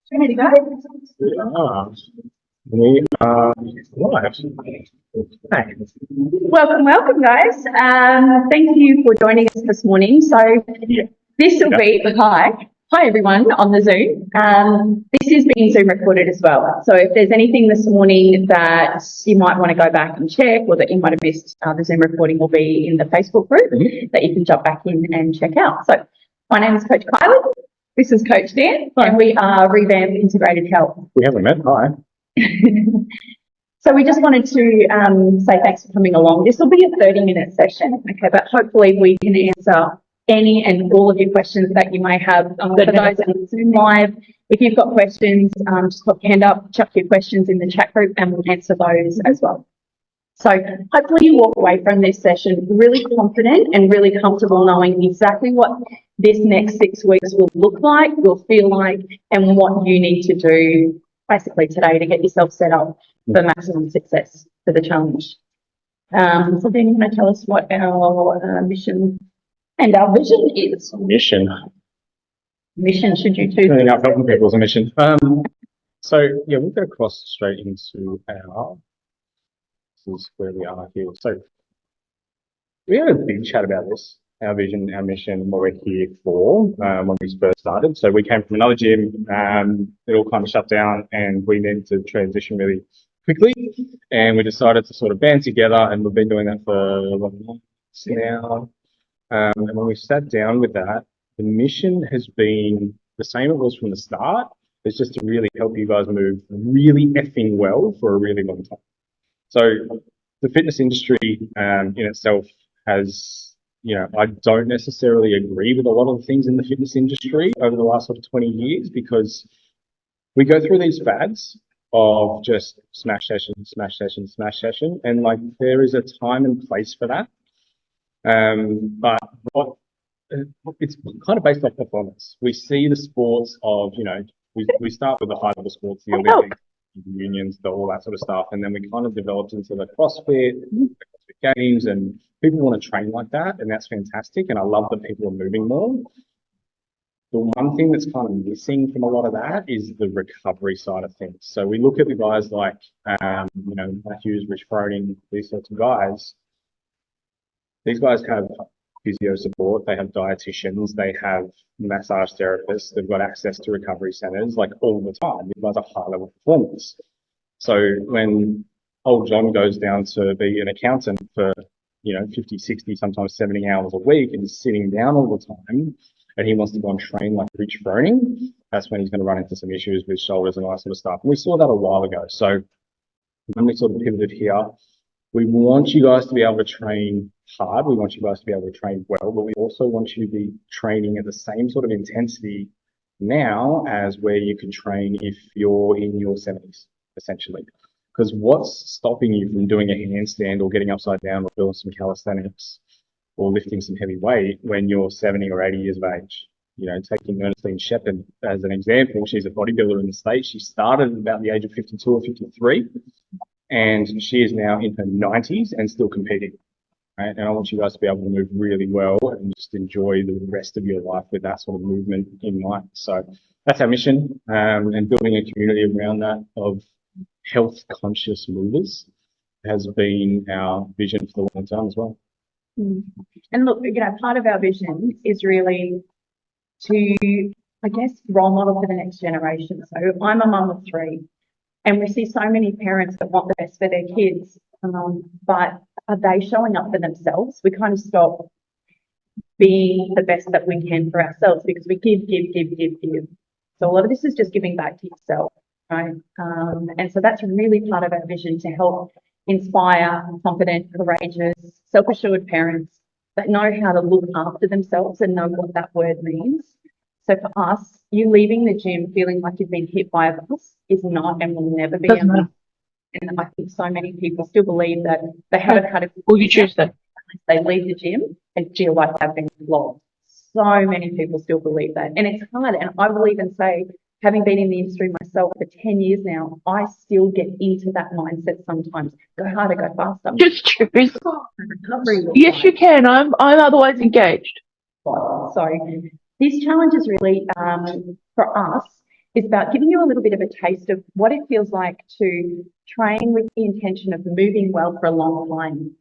Ready to go? Ah, we are live. Hi. Welcome, guys. Thank you for joining us this morning. So this will be hi everyone on the Zoom. This is being Zoom recorded as well. So if there's anything this morning that you might want to go back and check, or that you might have missed, the Zoom recording will be in the Facebook group that you can jump back in and check out. So my name is Coach Kylie. This is Coach Dan, and we are Revamp Integrated Health. We haven't met. Hi. So we just wanted to say thanks for coming along. This will be a 30-minute session, okay, but hopefully we can answer any and all of your questions that you may have. For those on Zoom Live, if you've got questions, just put your hand up, chuck your questions in the chat group, and we'll answer those as well. So hopefully you walk away from this session really confident and really comfortable knowing exactly what this next 6 weeks will look like, will feel like, and what you need to do basically today to get yourself set up for maximum success for the challenge. So then you're going to tell us what our mission and our vision is. Mission. Mission, should you choose? Cleaning up helping people is a mission. So yeah, we'll go across straight into our. This is where we are here. So we had a big chat about this, our vision, our mission, what we're here for when we first started. So we came from another gym, it all kind of shut down, and we needed to transition really quickly. And we decided to sort of band together, and we've been doing that for months now. And when we sat down with that, the mission has been the same it was from the start. It's just to really help you guys move really effing well for a really long time. So the fitness industry in itself has, I don't necessarily agree with a lot of the things in the fitness industry over the last sort of 20 years, because we go through these fads of just smash session, smash session, smash session, and like there is a time and place for that. But it's kind of based off performance. We see the sports of, we start with the high level sports, the Olympics, unions, all that sort of stuff, and then we kind of developed into the CrossFit, the CrossFit Games, and people want to train like that, and that's fantastic, and I love that people are moving more. The one thing that's kind of missing from a lot of that is the recovery side of things. So we look at the guys like, Matthews, Rich Froning, these sorts of guys. These guys have physio support, they have dietitians, they have massage therapists, they've got access to recovery centers like all the time. These guys are high level performers. So when old John goes down to be an accountant for 50, 60, sometimes 70 hours a week and is sitting down all the time, and he wants to go and train like Rich Froning, that's when he's going to run into some issues with shoulders and all that sort of stuff. And we saw that a while ago. So when we sort of pivoted here, we want you guys to be able to train hard. We want you guys to be able to train well, but we also want you to be training at the same sort of intensity now as where you can train if you're in your 70s, essentially. Because what's stopping you from doing a handstand or getting upside down or doing some calisthenics or lifting some heavy weight when you're 70 or 80 years of age? Taking Ernestine Shepherd as an example, she's a bodybuilder in the States. She started at about the age of 52 or 53. And she is now in her 90s and still competing, right? And I want you guys to be able to move really well and just enjoy the rest of your life with that sort of movement in mind. So that's our mission, and building a community around that of health conscious movers has been our vision for the long term as well. And look, part of our vision is really to, role model for the next generation. So I'm a mum of 3. And we see so many parents that want the best for their kids, but are they showing up for themselves? We kind of stop being the best that we can for ourselves because we give. So a lot of this is just giving back to yourself, right? And so that's really part of our vision, to help inspire confident, courageous, self-assured parents that know how to look after themselves and know what that word means. So for us, you leaving the gym feeling like you've been hit by a bus is not and will never be enough. And I think so many people still believe that they haven't had a good Will you choose that? They leave the gym and feel like they've been flogged. So many people still believe that. And it's hard. And I will even say, having been in the industry myself for 10 years now, I still get into that mindset sometimes. Go harder, go faster. Just choose. Recovery. Yes, you can. I'm otherwise engaged. So this challenge is really, for us, is about giving you a little bit of a taste of what it feels like to train with the intention of moving well for a long time.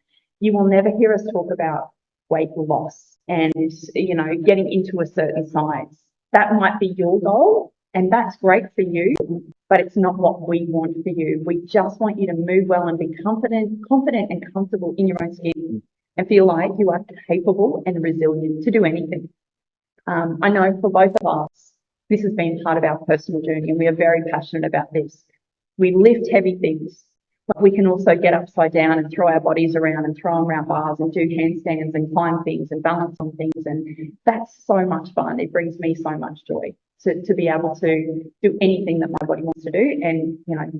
You will never hear us talk about weight loss and, getting into a certain size. That might be your goal, and that's great for you, but it's not what we want for you. We just want you to move well and be confident and comfortable in your own skin and feel like you are capable and resilient to do anything. I know for both of us, this has been part of our personal journey, and we are very passionate about this. We lift heavy things, but we can also get upside down and throw our bodies around and throw around bars and do handstands and climb things and balance on things. And that's so much fun. It brings me so much joy to be able to do anything that my body wants to do. And,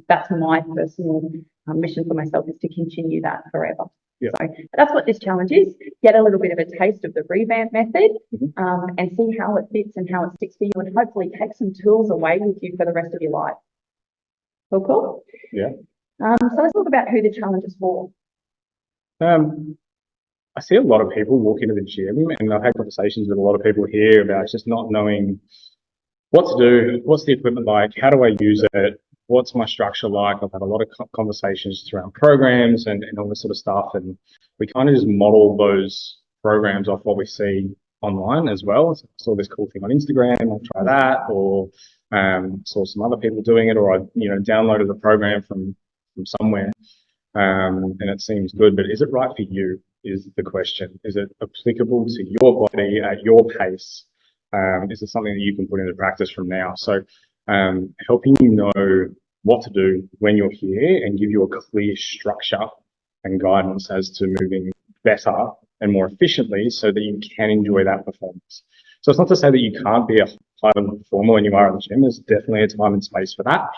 that's my personal mission for myself, is to continue that forever. Yeah. So that's what this challenge is. Get a little bit of a taste of the revamp method, and see how it fits and how it sticks for you, and hopefully take some tools away with you for the rest of your life. Cool? Yeah. So let's talk about who the challenge is for. I see a lot of people walk into the gym, and I've had conversations with a lot of people here about just not knowing what to do, what's the equipment like, how do I use it, what's my structure like. I've had a lot of conversations just around programs and all this sort of stuff, and we kind of just model those programs off what we see online as well. So I saw this cool thing on Instagram, I'll try that, or saw some other people doing it, or I downloaded the program from somewhere, and it seems good, but is it right for you is the question. Is it applicable to your body at your pace? Is it something that you can put into practice from now? So helping you know what to do when you're here and give you a clear structure and guidance as to moving better and more efficiently so that you can enjoy that performance. So it's not to say that you can't be a high-level performer when you are in the gym. There's definitely a time and space for that.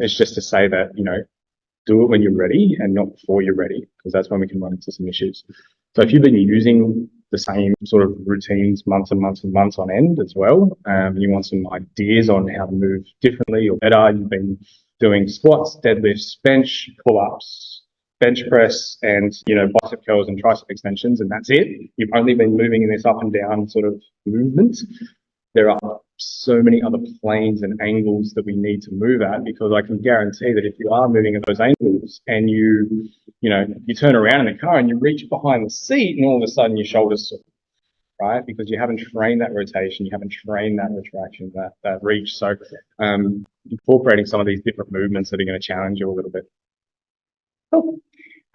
It's just to say that, do it when you're ready and not before you're ready, because that's when we can run into some issues. So if you've been using the same sort of routines months and months and months on end as well, you want some ideas on how to move differently or better. You've been doing squats, deadlifts, bench, pull-ups, bench press, and bicep curls and tricep extensions, and that's it. You've only been moving in this up and down sort of movement. There are so many other planes and angles that we need to move at, because I can guarantee that if you are moving at those angles and you turn around in the car and you reach behind the seat and all of a sudden your shoulders sore, right? Because you haven't trained that rotation, you haven't trained that retraction, that reach. So incorporating some of these different movements that are going to challenge you a little bit. Cool.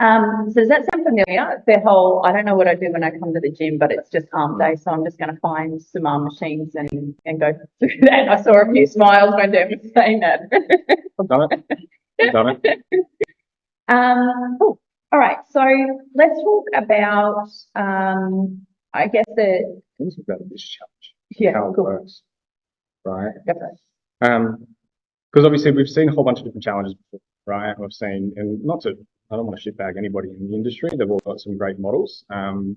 So does that sound familiar? The whole, I don't know what I do when I come to the gym, but it's just arm day, so I'm just going to find some arm machines and go through that. I saw a few smiles when Dan was saying that. I've done it. I've done it. Cool. All right, so let's talk about, I guess Let's talk about this challenge. How it works, right? Definitely. Because obviously we've seen a whole bunch of different challenges before, right? We've seen, and I don't want to shitbag anybody in the industry. They've all got some great models. I'm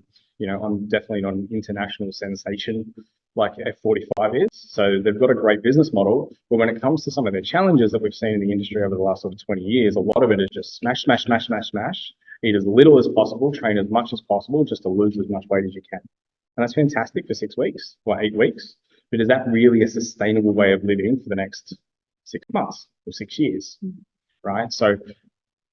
definitely not an international sensation like F45 is. So they've got a great business model. But when it comes to some of the challenges that we've seen in the industry over the last sort of 20 years, a lot of it is just smash, smash, smash, smash, smash. Eat as little as possible, train as much as possible, just to lose as much weight as you can. And that's fantastic for 6 weeks or 8 weeks. But is that really a sustainable way of living for the next 6 months or 6 years? Right? So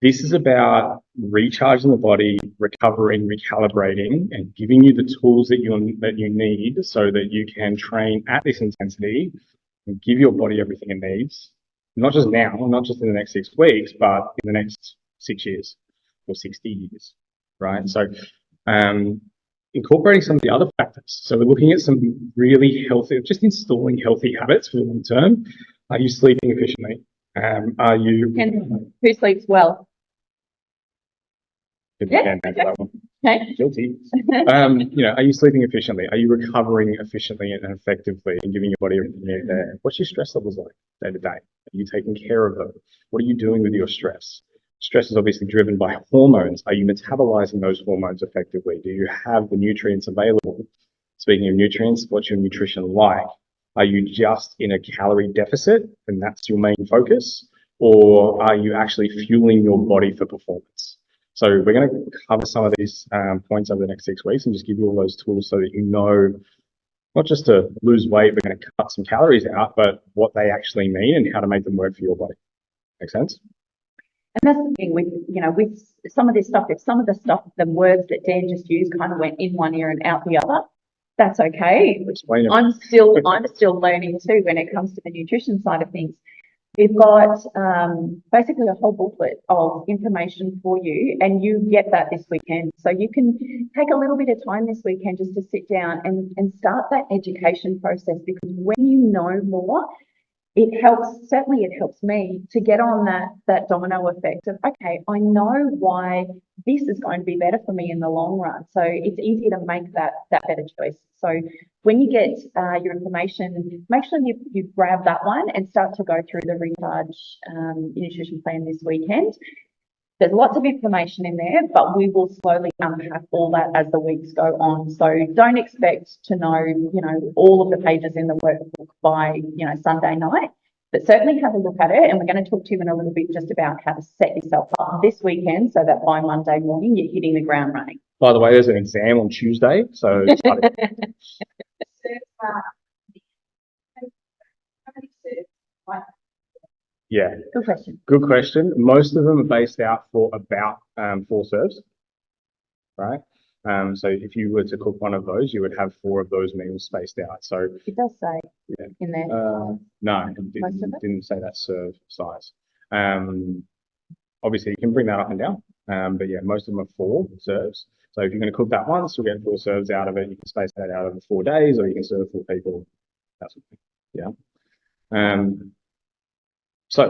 this is about recharging the body, recovering, recalibrating, and giving you the tools that you need so that you can train at this intensity and give your body everything it needs, not just now, not just in the next 6 weeks, but in the next 6 years or 60 years, right? So incorporating some of the other factors. So we're looking at some really healthy, just installing healthy habits for the long term. Are you sleeping efficiently? And who sleeps well? Yeah. Okay. Guilty. Are you sleeping efficiently? Are you recovering efficiently and effectively and giving your body everything you need there? What's your stress levels like day to day? Are you taking care of them? What are you doing with your stress? Stress is obviously driven by hormones. Are you metabolizing those hormones effectively? Do you have the nutrients available? Speaking of nutrients, what's your nutrition like? Are you just in a calorie deficit and that's your main focus? Or are you actually fueling your body for performance? So we're going to cover some of these points over the next 6 weeks and just give you all those tools so that you know not just to lose weight, we're going to cut some calories out, but what they actually mean and how to make them work for your body. Make sense? And that's the thing with, with some of this stuff, if some of the stuff, the words that Dan just used kind of went in one ear and out the other, that's okay. Explain it. I'm still learning too when it comes to the nutrition side of things. We've got basically a whole booklet of information for you, and you get that this weekend. So you can take a little bit of time this weekend just to sit down and start that education process, because when you know more, it helps me to get on that domino effect of, okay, I know why this is going to be better for me in the long run. So it's easier to make that better choice. So when you get your information, make sure you grab that one and start to go through the Recharge nutrition plan this weekend. There's lots of information in there, but we will slowly unpack all that as the weeks go on. So don't expect to know, all of the pages in the workbook by, Sunday night, but certainly have a look at it. And we're going to talk to you in a little bit just about how to set yourself up this weekend so that by Monday morning, you're hitting the ground running. By the way, there's an exam on Tuesday, so yeah. Good question. Good question. Most of them are based out for about 4 serves, right? So if you were to cook one of those, you would have 4 of those meals spaced out. So It does say yeah. in there. No, it didn't say that serve size. Obviously, you can bring that up and down, but yeah, most of them are 4 serves. So if you're going to cook that once, you'll get 4 serves out of it. You can space that out over 4 days, or you can serve 4 people. That sort of thing. Yeah. So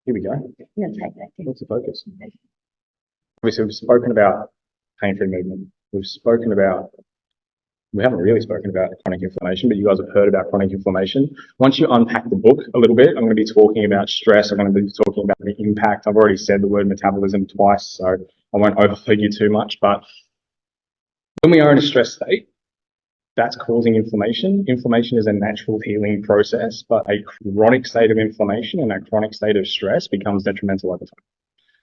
here we go. I'm going to take that. What's the focus? Obviously, we've spoken about pain-free movement. We haven't really spoken about chronic inflammation, but you guys have heard about chronic inflammation. Once you unpack the book a little bit, I'm going to be talking about stress. I'm going to be talking about the impact. I've already said the word metabolism twice, so I won't overload you too much. But when we are in a stress state, that's causing inflammation. Inflammation is a natural healing process, but a chronic state of inflammation and a chronic state of stress becomes detrimental over time.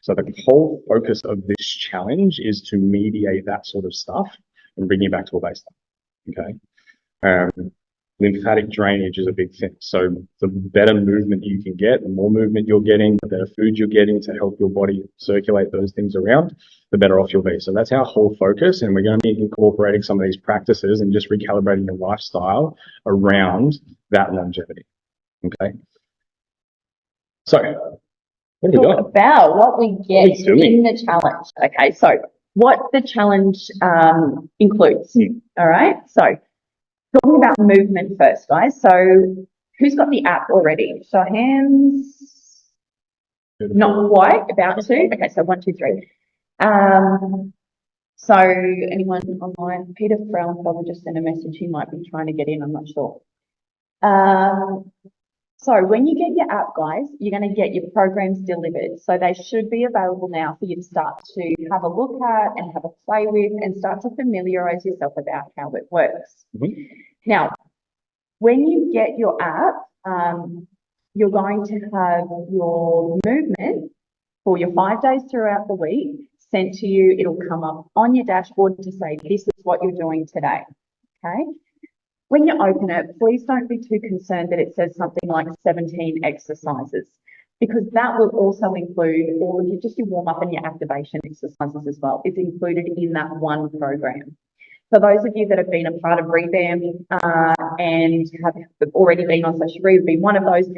So the whole focus of this challenge is to mediate that sort of stuff and bring you back to a baseline. Okay. Lymphatic drainage is a big thing. So the better movement you can get, the more movement you're getting, the better food you're getting to help your body circulate those things around, the better off you'll be. So that's our whole focus. And we're going to be incorporating some of these practices and just recalibrating your lifestyle around that longevity. Okay. So what do we got? About what we get What are you doing? in the challenge. Okay, so what the challenge includes. All right, so talking about movement first, guys. So who's got the app already? Show of hands. Not quite, about to. Okay, so 1, 2, 3. So anyone online? Peter Brown probably just sent a message. He might be trying to get in, I'm not sure. So when you get your app, guys, you're going to get your programs delivered. So they should be available now for you to start to have a look at and have a play with and start to familiarize yourself about how it works. Mm-hmm. Now, when you get your app, you're going to have your movement for your 5 days throughout the week sent to you. It'll come up on your dashboard to say, this is what you're doing today. Okay. When you open it, please don't be too concerned that it says something like 17 exercises, because that will also include all of your, just your warm up and your activation exercises as well. It's included in that one program. For those of you that have been a part of Revamp and have already been on Social Re, would be one of those,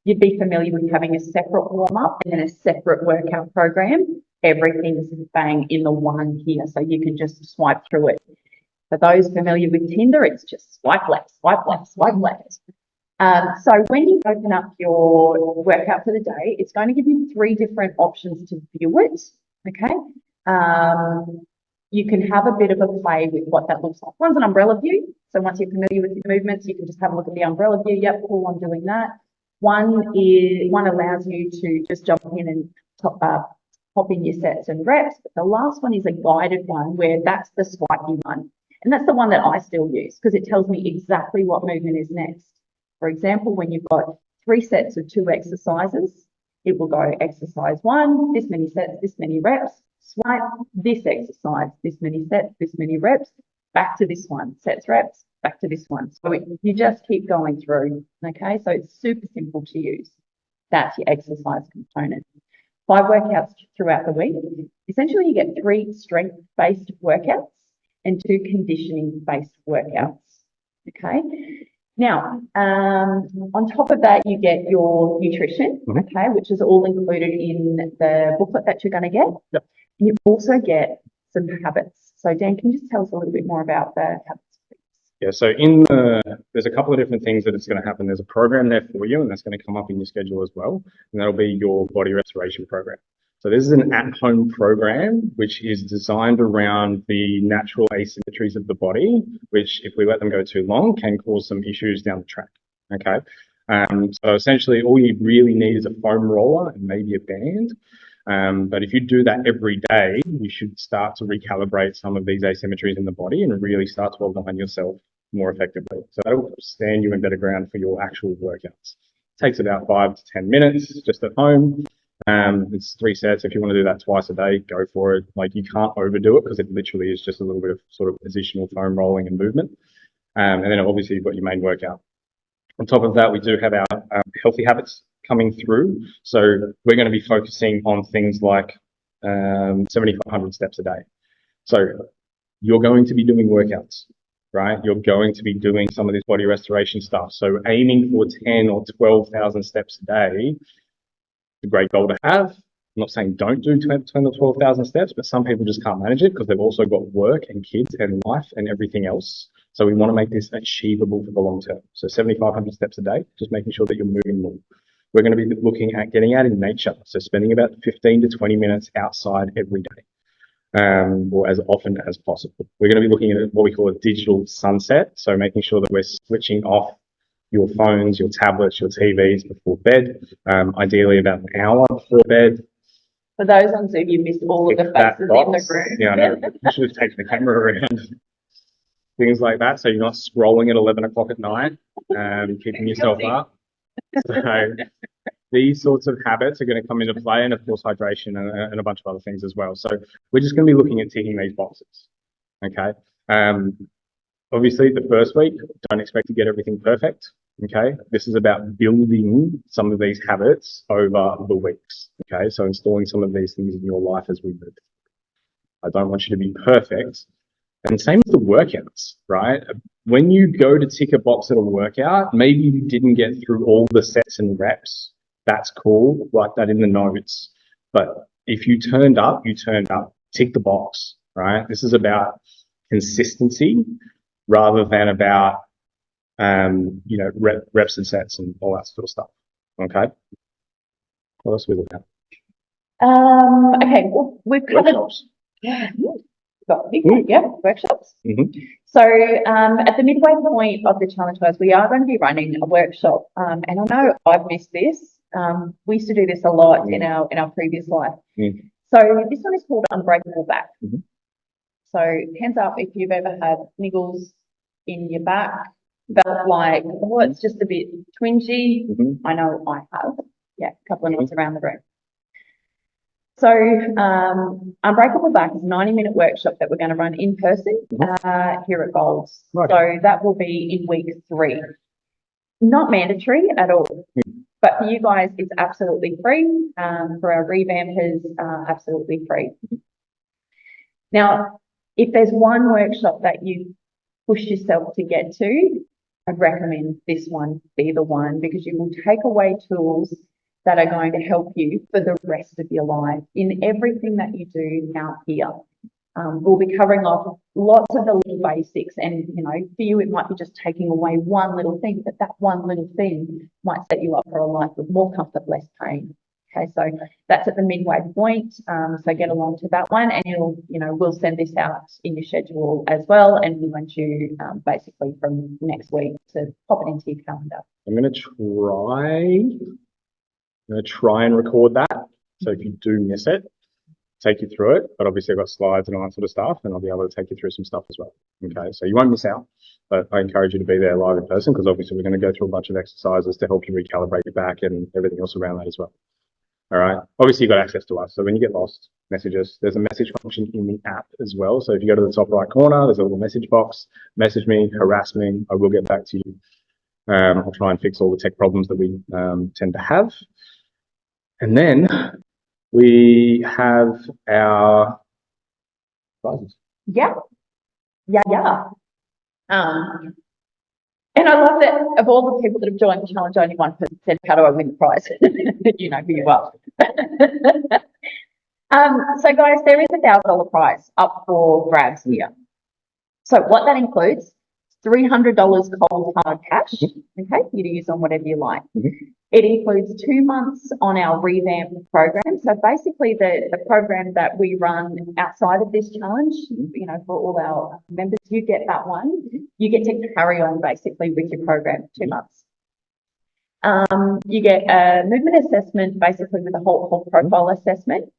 you'd be familiar with having a separate warm up and then a separate workout program. Everything's bang in the one here, so you can just swipe through it. For those familiar with Tinder, it's just swipe left, swipe left, swipe left. So when you open up your workout for the day, it's going to give you 3 different options to view it. Okay. You can have a bit of a play with what that looks like. One's an umbrella view. So once you're familiar with your movements, you can just have a look at the umbrella view. Yep, cool, I'm doing that. One allows you to just jump in and pop in your sets and reps. But the last one is a guided one where that's the swipey one. And that's the one that I still use because it tells me exactly what movement is next. For example, when you've got 3 sets of 2 exercises, it will go exercise 1, this many sets, this many reps, swipe, this exercise, this many sets, this many reps, back to this one, sets, reps, back to this one. So you just keep going through, okay? So it's super simple to use. That's your exercise component. 5 workouts throughout the week. Essentially, you get 3 strength-based workouts and 2 conditioning-based workouts, okay? Now, on top of that, you get your nutrition, okay, which is all included in the booklet that you're going to get. Yep. You also get some habits. So Dan, can you just tell us a little bit more about the habits, please? Yeah, so there's a couple of different things that it's going to happen. There's a program there for you, and that's going to come up in your schedule as well. And that'll be your body restoration program. So this is an at-home program, which is designed around the natural asymmetries of the body, which if we let them go too long, can cause some issues down the track, okay? So essentially all you really need is a foam roller and maybe a band. But if you do that every day, you should start to recalibrate some of these asymmetries in the body and really start to align yourself more effectively. So that'll stand you in better ground for your actual workouts. It takes about 5 to 10 minutes just at home. It's 3 sets. If you want to do that twice a day, go for it. Like, you can't overdo it because it literally is just a little bit of sort of positional foam rolling and movement. And then obviously you've got your main workout. On top of that, we do have our healthy habits coming through. So we're going to be focusing on things like 7,500 steps a day. So you're going to be doing workouts, right? You're going to be doing some of this body restoration stuff. So aiming for 10 or 12,000 steps a day, a great goal to have. I'm not saying don't do 10 or 12,000 steps, but some people just can't manage it because they've also got work and kids and life and everything else. So we want to make this achievable for the long term. So 7,500 steps a day, just making sure that you're moving more. We're going to be looking at getting out in nature. So spending about 15 to 20 minutes outside every day, or as often as possible. We're going to be looking at what we call a digital sunset. So making sure that we're switching off your phones, your tablets, your TVs before bed, ideally about an hour before bed. For those on Zoom, you missed all of the faces in the room. Yeah, I know. I should have taken the camera around. Things like that, so you're not scrolling at 11 o'clock at night, keeping yourself up. So these sorts of habits are going to come into play, and of course hydration and a bunch of other things as well. So we're just going to be looking at ticking these boxes, okay? Obviously the first week, don't expect to get everything perfect, okay? This is about building some of these habits over the weeks, okay? So installing some of these things in your life as we move. I don't want you to be perfect. And same with the workouts, right? When you go to tick a box at a workout, maybe you didn't get through all the sets and reps. That's cool. Write that in the notes. But if you turned up, you turned up. Tick the box, right? This is about consistency rather than about, reps and sets and all that sort of stuff. Okay. What else are we looking at? Okay, well, we've covered. Workshops. Yeah. Got big one, yeah, workshops. Mm-hmm. So at the midway point of the challenge, guys, we are going to be running a workshop. And I know I've missed this. We used to do this a lot in our previous life. Mm. So this one is called Unbreakable Back. Mm-hmm. So hands up if you've ever had niggles in your back, felt like, oh, it's just a bit twingy. Mm-hmm. I know I have. Yeah, a couple of nights around the room. So Unbreakable Back is a 90-minute workshop that we're going to run in person here at Golds. Right. So that will be in week 3. Not mandatory at all, but for you guys, it's absolutely free. For our revampers, absolutely free. Now, if there's one workshop that you push yourself to get to, I'd recommend this one be the one, because you will take away tools that are going to help you for the rest of your life in everything that you do out here. We'll be covering off lots of the little basics, and for you it might be just taking away one little thing, but that one little thing might set you up for a life with more comfort, less pain. Okay, so that's at the midway point. So get along to that one, and we'll send this out in your schedule as well, and we want you basically from next week to pop it into your calendar. I'm going to try and record that. So if you do miss it, take you through it. But obviously I've got slides and all that sort of stuff, and I'll be able to take you through some stuff as well. Okay, so you won't miss out, but I encourage you to be there live in person, because obviously we're going to go through a bunch of exercises to help you recalibrate your back and everything else around that as well. All right. Obviously, you've got access to us. So when you get lost, message us. There's a message function in the app as well. So if you go to the top right corner, there's a little message box. Message me, harass me. I will get back to you. I'll try and fix all the tech problems that we tend to have. And then we have our prizes. Yeah. And I love that of all the people that have joined the challenge, only one person said, "How do I win the prize?" You know who you are. So guys, there is a $1,000 prize up for grabs here. So what that includes, $300 cold hard cash, okay, you to use on whatever you like. It includes 2 months on our revamped program. So basically the program that we run outside of this challenge, you know, for all our members, you get that one. You get to carry on basically with your program 2 months. You get a movement assessment, basically with a whole profile assessment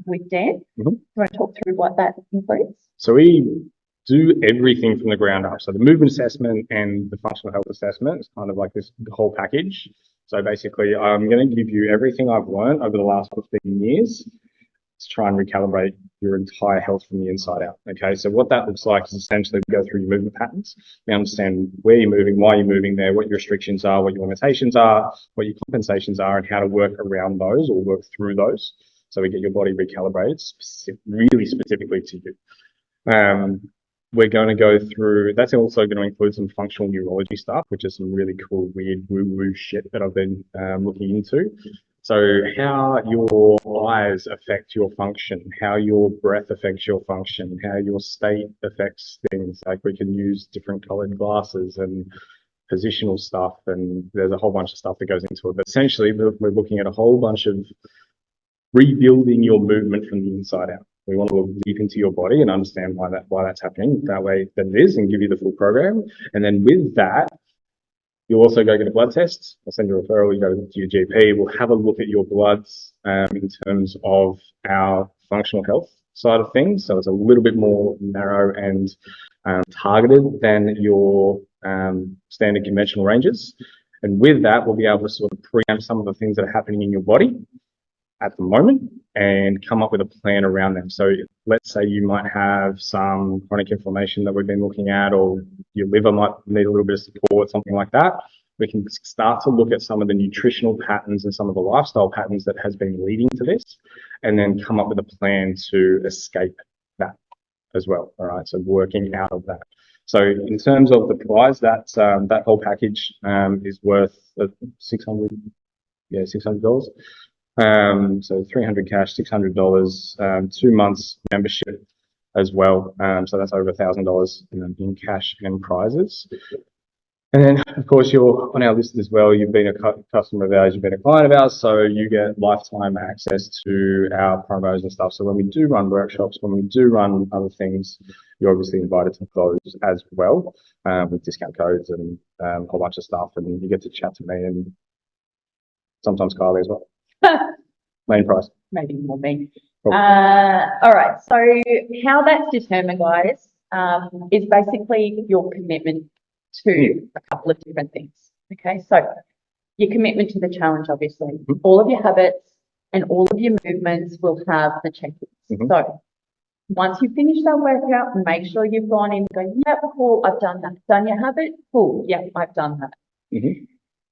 with Dan. Do you want to talk through what that includes? So we do everything from the ground up. So the movement assessment and the functional health assessment is kind of like this whole package. So basically, I'm going to give you everything I've learned over the last 15 years to try and recalibrate your entire health from the inside out. Okay, so what that looks like is essentially we go through your movement patterns. We understand where you're moving, why you're moving there, what your restrictions are, what your limitations are, what your compensations are, and how to work around those or work through those. So we get your body recalibrated really specifically to you. We're going to go through, that's also going to include some functional neurology stuff, which is some really cool, weird woo-woo shit that I've been looking into. So how your eyes affect your function, how your breath affects your function, how your state affects things. Like we can use different colored glasses and positional stuff, and there's a whole bunch of stuff that goes into it. But essentially, we're looking at a whole bunch of rebuilding your movement from the inside out. We want to look deep into your body and understand why that's happening that way that it is, and give you the full program. And then with that, you'll also go get a blood test. I'll send you a referral. You go to your GP. We'll have a look at your bloods in terms of our functional health side of things. So it's a little bit more narrow and targeted than your standard conventional ranges. And with that, we'll be able to sort of preempt some of the things that are happening in your body at the moment and come up with a plan around them. So let's say you might have some chronic inflammation that we've been looking at, or your liver might need a little bit of support, something like that. We can start to look at some of the nutritional patterns and some of the lifestyle patterns that has been leading to this, and then come up with a plan to escape that as well. All right, so working out of that. So in terms of the prize, that whole package is worth $600. So 300 cash, $600, 2 months membership as well. So that's over $1,000 in cash and prizes. And then, of course, you're on our list as well. You've been a customer of ours, you've been a client of ours, so you get lifetime access to our promos and stuff. So when we do run workshops, when we do run other things, you're obviously invited to those as well, with discount codes and a whole bunch of stuff. And you get to chat to me and sometimes Kylie as well. Main price. Maybe more me. All right. So how that's determined, guys, is basically your commitment to a couple of different things. Okay. So your commitment to the challenge, obviously, all of your habits and all of your movements will have the checklists. So once you finish that workout, make sure you've gone in and go, yeah, cool, I've done that. Done your habit? Cool. Yeah, I've done that.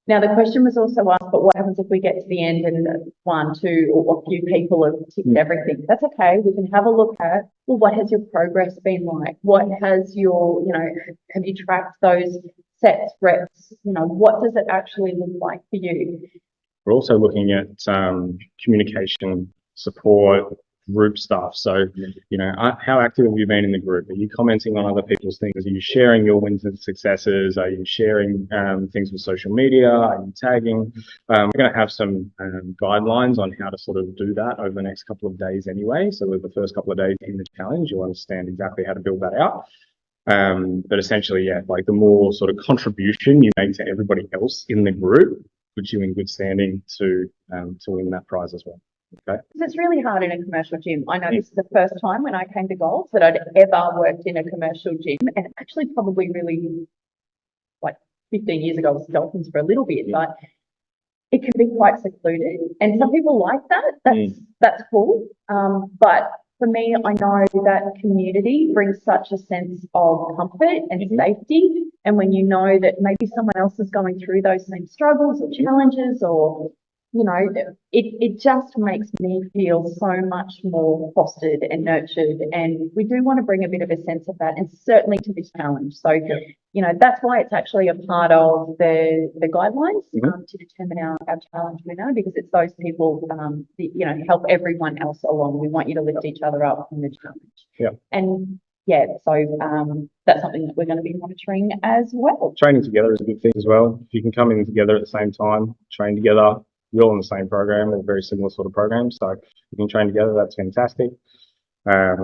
Now, the question was also asked, but what happens if we get to the end and one, two, or a few people have ticked everything? That's okay. We can have a look at, well, what has your progress been like? What has your, have you tracked those sets, reps? What does it actually look like for you? We're also looking at communication, support, group stuff. So, how active have you been in the group? Are you commenting on other people's things? Are you sharing your wins and successes? Are you sharing things with social media? Are you tagging? We're going to have some guidelines on how to sort of do that over the next couple of days anyway. So with the first couple of days in the challenge, you'll understand exactly how to build that out. But essentially, yeah, like the more sort of contribution you make to everybody else in the group puts you in good standing to win that prize as well. Okay. It's really hard in a commercial gym. I know this is the first time when I came to golf that I'd ever worked in a commercial gym, and actually probably really like 15 years ago I was Dolphins for a little bit, but it can be quite secluded, and some people like that. That's cool. But for me, I know that community brings such a sense of comfort and safety. And when you know that maybe someone else is going through those same struggles or challenges, or it just makes me feel so much more fostered and nurtured. And we do want to bring a bit of a sense of that, and certainly to this challenge. So, that's why it's actually a part of the guidelines to determine our challenge winner, because it's those people, help everyone else along. We want you to lift each other up in the challenge. Yeah. And so that's something that we're going to be monitoring as well. Training together is a good thing as well. If you can come in together at the same time, train together, we're all in the same program, or very similar sort of program. So if you can train together, that's fantastic. I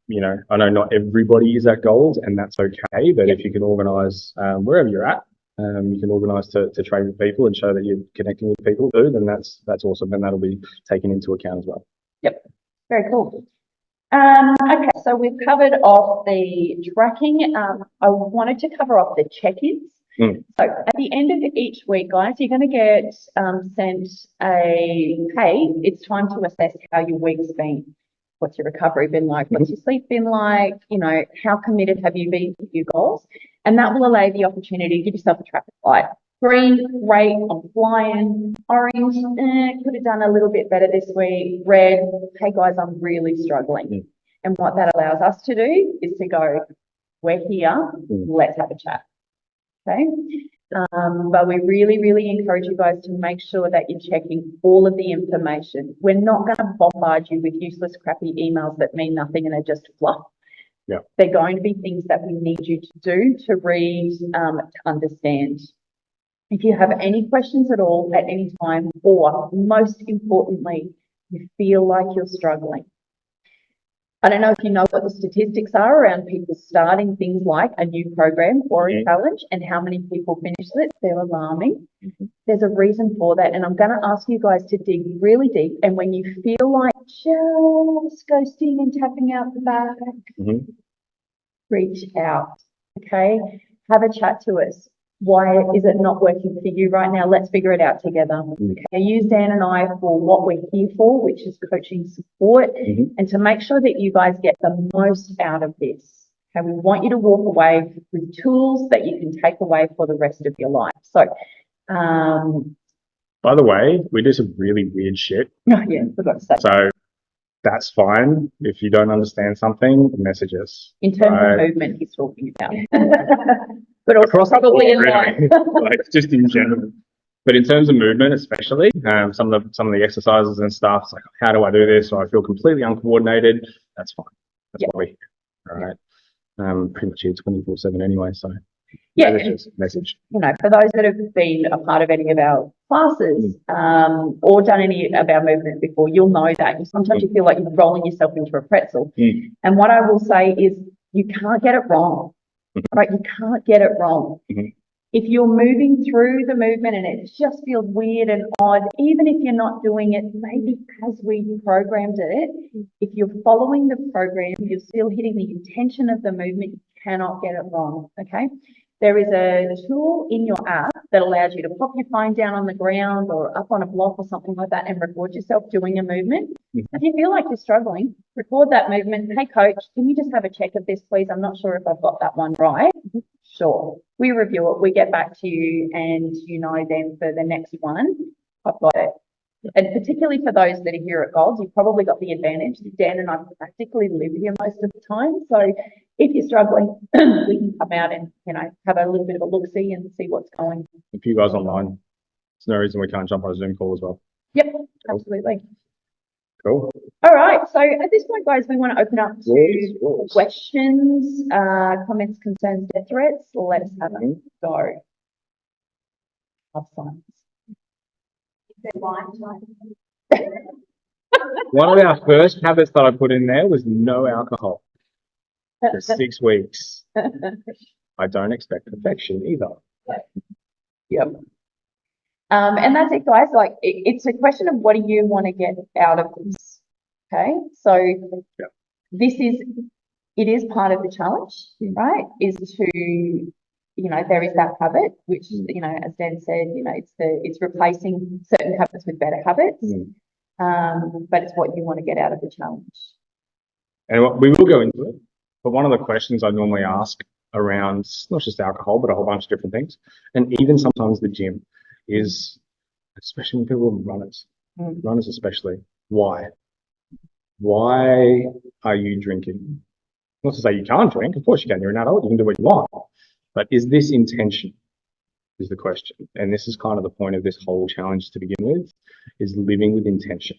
know not everybody is at Gold, and that's okay, but if you can organise wherever you're at, you can organise to train with people and show that you're connecting with people too, then that's awesome, and that'll be taken into account as well. Yep, very cool. Okay, so we've covered off the tracking. I wanted to cover off the check-ins. So at the end of each week, guys, you're going to get sent it's time to assess how your week's been. What's your recovery been like? What's your sleep been like? How committed have you been to your goals? And that will allow you the opportunity to give yourself a traffic light. Green, great, I'm flying. Orange, could have done a little bit better this week. Red, hey guys, I'm really struggling. And what that allows us to do is to go, we're here, let's have a chat. Okay. But we really, really encourage you guys to make sure that you're checking all of the information. We're not going to bombard you with useless, crappy emails that mean nothing and are just fluff. Yeah. They're going to be things that we need you to do, to read, to understand. If you have any questions at all at any time, or most importantly, you feel like you're struggling. I don't know if you know what the statistics are around people starting things like a new program or a challenge and how many people finish it. They're alarming. There's a reason for that. And I'm going to ask you guys to dig really deep. And when you feel like just ghosting and tapping out the back, reach out. Okay? Have a chat to us. Why is it not working for you right now? Let's figure it out together. Okay, use Dan and I for what we're here for, which is coaching support, and to make sure that you guys get the most out of this. Okay, we want you to walk away with tools that you can take away for the rest of your life. So, by the way, we do some really weird shit. Yeah, forgot to say. So that's fine. If you don't understand something, message us. In terms of movement, he's talking about. But also across probably in really, like just in general. But in terms of movement, especially, some of the exercises and stuff, it's like, how do I do this? Or I feel completely uncoordinated. That's fine. That's what we're here. All right. Pretty much here 24/7 anyway. So message. For those that have been a part of any of our classes, or done any of our movement before, you'll know that sometimes you feel like you're rolling yourself into a pretzel. And what I will say is, you can't get it wrong. Right? You can't get it wrong. If you're moving through the movement and it just feels weird and odd, even if you're not doing it maybe as we programmed it, if you're following the program, you're still hitting the intention of the movement, you cannot get it wrong. Okay? There is a tool in your app that allows you to pop your phone down on the ground or up on a block or something like that and record yourself doing a movement. If you feel like you're struggling, record that movement. Hey, coach, can you just have a check of this, please? I'm not sure if I've got that one right. Sure. We review it. We get back to you, and then for the next one, I've got it. And particularly for those that are here at Gold, you've probably got the advantage that Dan and I practically live here most of the time. So if you're struggling, we can come out and, have a little bit of a look-see and see what's going. If you guys online, there's no reason we can't jump on a Zoom call as well. Yep, absolutely. Cool. All right. So at this point, guys, we want to open up to questions, comments, concerns, death threats. Let us have a go. Love science. One of our first habits that I put in there was no alcohol for 6 weeks. I don't expect perfection either. Yep. And that's it, guys. Like, it's a question of what do you want to get out of this? Okay. So it is part of the challenge, right? Is to there is that habit, which, as Dan said, it's replacing certain habits with better habits. But it's what you want to get out of the challenge. And we will go into it, but one of the questions I normally ask around not just alcohol, but a whole bunch of different things, and even sometimes the gym, is, especially when people are runners especially, why? Why are you drinking? Not to say you can't drink, of course you can, you're an adult, you can do what you want, but is this intention, is the question. And this is kind of the point of this whole challenge to begin with, is living with intention.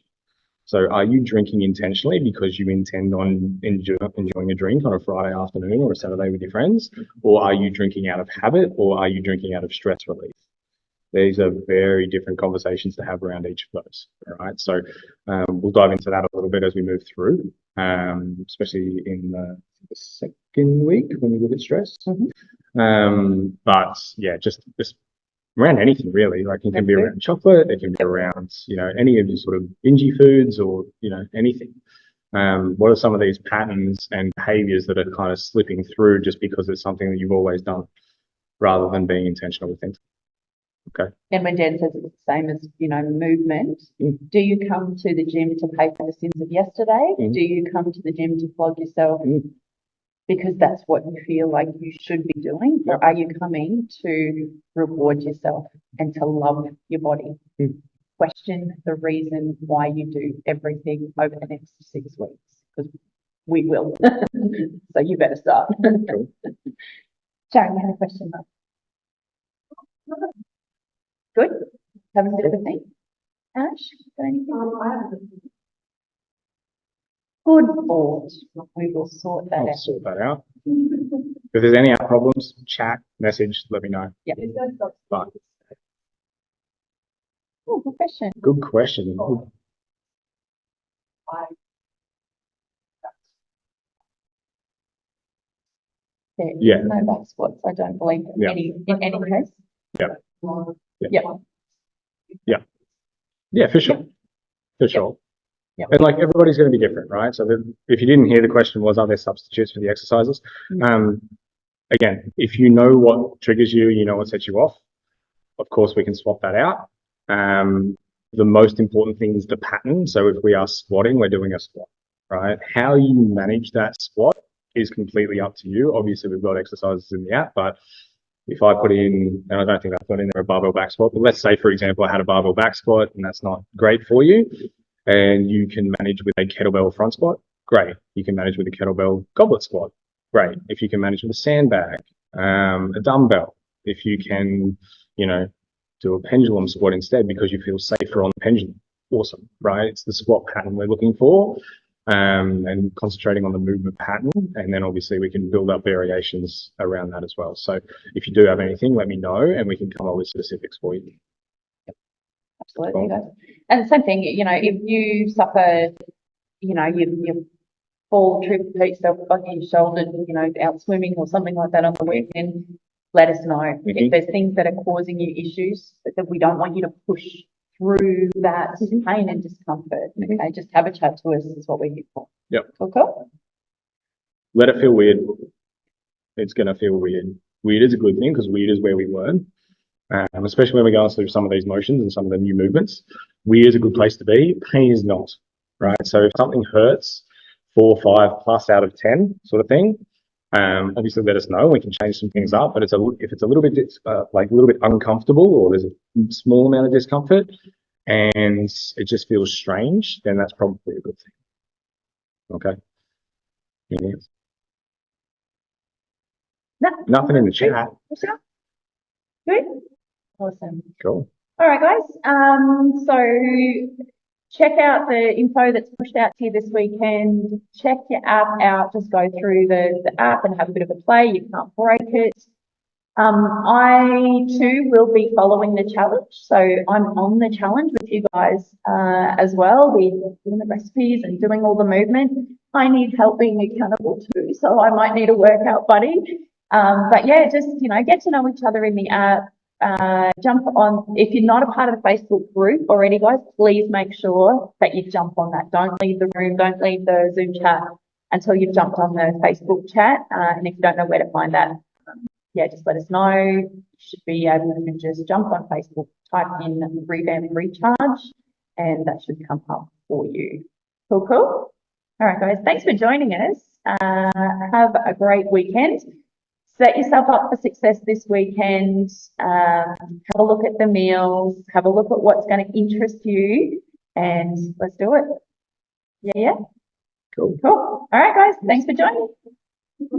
So are you drinking intentionally because you intend on enjoying a drink on a Friday afternoon or a Saturday with your friends? Or are you drinking out of habit, or are you drinking out of stress relief? These are very different conversations to have around each of those. All right. So we'll dive into that a little bit as we move through, especially in the second week when we look at stress. But yeah, just around anything really. Like it can be around chocolate, it can be around, any of your sort of bingy foods, or, anything. What are some of these patterns and behaviors that are kind of slipping through just because it's something that you've always done rather than being intentional with things? Okay. And when Dan says it's the same as, movement, do you come to the gym to pay for the sins of yesterday? Do you come to the gym to flog yourself because that's what you feel like you should be doing? Or are you coming to reward yourself and to love your body? Question the reason why you do everything over the next 6 weeks, because we will. So you better start. Cool. Sharon, you had a question, though. Good. Haven't said a thing. Ash, got anything? Good Lord. We will sort that I'll out. sort that out. If there's any other problems, chat, message, let me know. Yeah. But Oh, good question. good question. There's no back squats, I don't believe, Yeah. in any case. Yeah, for sure. For sure. Yep. And like everybody's going to be different, right? So if you didn't hear, the question was, are there substitutes for the exercises? Again, if you know what triggers you, you know what sets you off, of course we can swap that out. The most important thing is the pattern. So if we are squatting, we're doing a squat, right? How you manage that squat is completely up to you. Obviously, we've got exercises in the app, but if I put in, and I don't think I've put in there a barbell back squat, but let's say, for example, I had a barbell back squat and that's not great for you, and you can manage with a kettlebell front squat, great. You can manage with a kettlebell goblet squat, great. If you can manage with a sandbag, a dumbbell, if you can, do a pendulum squat instead because you feel safer on the pendulum, awesome, right? It's the squat pattern we're looking for. And concentrating on the movement pattern, and then obviously we can build up variations around that as well. So if you do have anything, let me know and we can come up with specifics for you. Absolutely, guys. And the same thing, if you suffer, you fall, trip, hurt yourself, bug your shoulder, out swimming or something like that on the weekend, let us know. If there's things that are causing you issues that we don't want you to push through that pain and discomfort. Okay, just have a chat to us, is what we're here for. Yep. Cool. Let it feel weird. It's going to feel weird. Weird is a good thing because weird is where we learn. Especially when we're going through some of these motions and some of the new movements. Weird is a good place to be. Pain is not, right? So if something hurts 4, 5 plus out of 10 sort of thing, obviously let us know. We can change some things up, but if it's a little bit uncomfortable, or there's a small amount of discomfort and it just feels strange, then that's probably a good thing. Okay. Anything else? No. Nothing in the chat. Good. Awesome. Cool. All right, guys. So check out the info that's pushed out to you this weekend. Check your app out. Just go through the app and have a bit of a play. You can't break it. I too will be following the challenge. So I'm on the challenge with you guys as well. We're doing the recipes and doing all the movement. I need help being accountable too. So I might need a workout buddy. But yeah, just, get to know each other in the app. Jump on. If you're not a part of the Facebook group already, guys, please make sure that you jump on that. Don't leave the room. Don't leave the Zoom chat until you've jumped on the Facebook chat. And if you don't know where to find that, yeah, just let us know. You should be able to just jump on Facebook, type in revamp recharge, and that should come up for you. Cool, cool. All right, guys, thanks for joining us. Have a great weekend. Set yourself up for success this weekend. Have a look at the meals, have a look at what's going to interest you, and let's do it. Yeah, yeah. Cool. Cool. All right, guys, thanks for joining.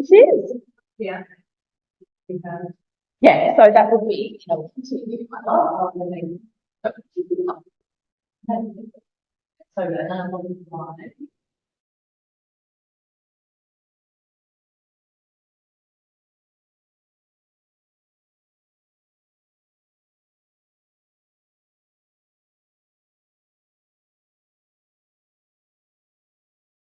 Cheers. Yeah. Yeah, so that would be, So then I'm on the line.